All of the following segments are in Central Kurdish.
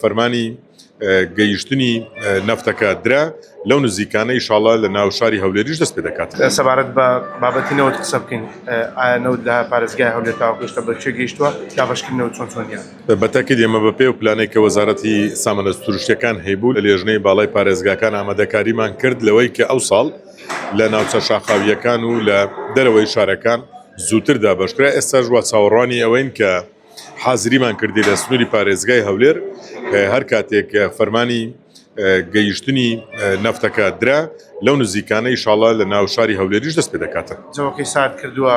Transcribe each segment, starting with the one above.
فەرمانی گەیشتنی نەفتەکە درا لەو نزیکانە ئینشاڵڵا لە ناو شاری هەولێریش دەست پێ دەکات. سەبارەت بە بابەتی نەوت قسە بکەین، ئایا نەوت لە پارێزگای هەولێر تاوەگەشتە بە چێ گەیشتووە یا بەشکردنەوە چۆنیان؟ بەتاکید ئێمە بەپێ و پلانێک کە وەزارەتی سامانە سروشتیەکان هەیبوو لە لێژنەی باڵای پارێزگاکان ئامادەکاریمان کرد لەوەی کە ئەو ساڵ لە ناوچە شاخاویەکان و لە دەرەوەی شارەکان زووتر دابەشکرا. ئێستاژ وا چاوەڕوانی ئەوەین کە حازریمان کردی لە سنووری پارێزگای هەولێر هەر کاتێک فەرمانی گەیشتنی نەفتەکە درا لەو نزیکانە ئینشاڵڵا لە ناو شاری هەولێریش دەست پێ دەکاتە. جەوەکەی سارد کردووە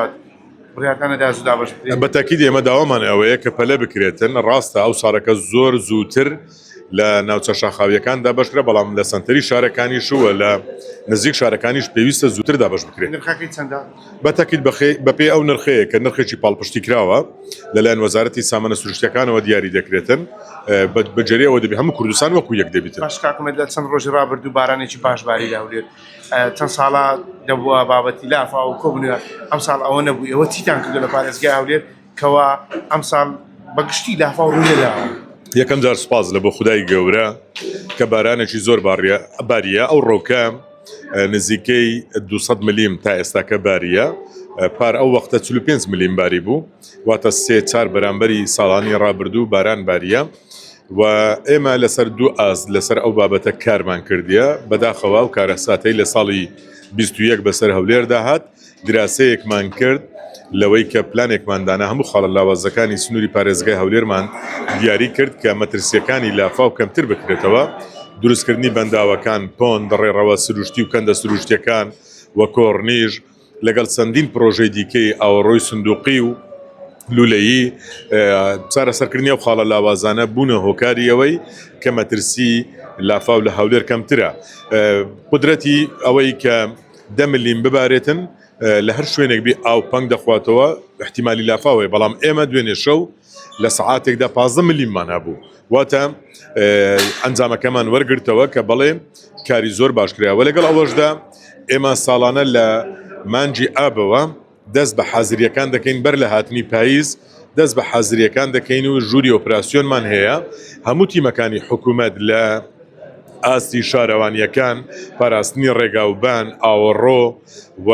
بڕیاکانەدا زوو دابەش بکرێن. بەتاکید ئێمە داوامان ئەوەیە کە پەلە بکرێتن. ڕاستە ئەو ساڕەکە زۆر زووتر لە ناوچە شاخاویەکان دابەشکرا، بەڵام لە سنتەری شارەکانیش وە لە نزیک شارەکانیش پێویستە زووتر دابەش بکرێت. نرخەکەی چەندە؟ بەتاکید بەپێ ئەو نرخەیە کە نرخێکی پاڵپشتی کراوە لەلایەن وەزارەتی سامانە سروشتیەکانەوە دیاری دەکرێتن، بەجێرەوە دەبێت هەموو کوردستان وەکو یەک دەبێتن. باش کاکمەدا چەند ڕۆژی ڕابردوو بارانێکی باشباری لە هەولێر چەند ساڵا دەبووە بابەتی لافا و کۆبنووە، ئەم ساڵ ئەوە نەبوو. ئەوە چیتان کردو لە پارێزگای هەولێر کەوا ئەم ساڵ بەگشتی لافا و ڕوونەداوە؟ یەکەم جار سوپاس لە بۆ خودای گەورە کە بارانێکی زۆر باریە. ئەو ڕۆکە نزیکەی 200 ملیم تا ئێستاکە باریە، پار ئەو وەختە 45 ملیم باری بوو، واتە 3-4 بەرامبەری ساڵانی ڕابردوو باران باریە. و ئێمە لەسەر دوو ئاز لەسەر ئەو بابەتە کارمان کردیە بەداخەوە و کارەساتەی لە ساڵی 21 بەسەر هەولێر داهات. دراسەیەکمان کرد لەوەی کە پلانێکماندانە هەموو خاڵە لاوازەکانی سنووری پارێزگای هەولێرمان دیاری کرد کە مەترسیەکانی لافا و کەمتر بکرێتەوە. دروستکردنی بەنداوەکان، پۆند، ڕێڕەوە سروشتی و کەندە سروشتیەکان وە کۆڕنیژ لەگەڵ چەندین پرۆژەی دیکەی ئاوەڕۆی سندوقی و لولەیی چارەسەرکردنی ئەو خاڵە لاوازانە بوونە هۆکاری ئەوەی کە مەترسی لافا و لە هەولێر کەمترە. قودرەتی ئەوەی کە 10 ملیم ببارێتن لە هەر شوێنێک بێ ئاو پەنگ دەخواتەوە احتیمالی لافاوەیە، بەڵام ئێمە دوێنێ شەو لە سەعاتێکدا 15 ملیممان هەبوو. واتە ئەنجامەکەمان وەرگرتەوە کە بەڵێ کاری زۆر باشکراوە. لەگەڵ ئەوەشدا ئێمە ساڵانە لە مانجی ئابەوە دەست بە حازریەکان دەکەین، بەر لە هاتنی پاییز دەست بە حازریەکان دەکەین و ژووری ئۆپراسیۆنمان هەیە. هەموو تیمەکانی حکوومەت لە ئاستی شارەوانیەکان، پاراستنی ڕێگاوبان، ئاوەڕۆ و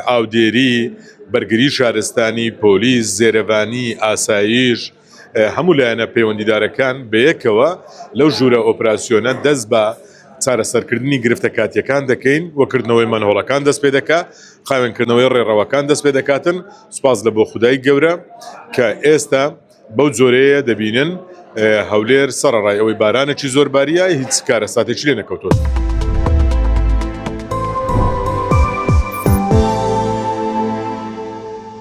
ئاودێری، بەرگری شارستانی، پۆلیس، زێرەبانی، ئاسایش، هەموو لایەنە پەیوەندیدارەکان بەیەکەوە لەو ژوورە ئۆپراسیۆنە دەست بە چارەسەرکردنی گرفتە کاتیەکان دەکەین، وەکردنەوەی مەنهۆڵەکان دەست پێ دەکا، خاوێنکردنەوەی ڕێڕەوەکان دەست پێ دەکاتن. سوپاس لە بۆ خودای گەورە کە ئێستا بەو جۆرەیە دەبینن هەولێر سەرەڕای ئەوەی بارانێکی زۆر باریە هیچ کارەساتێکی لێ نەکەوتووە.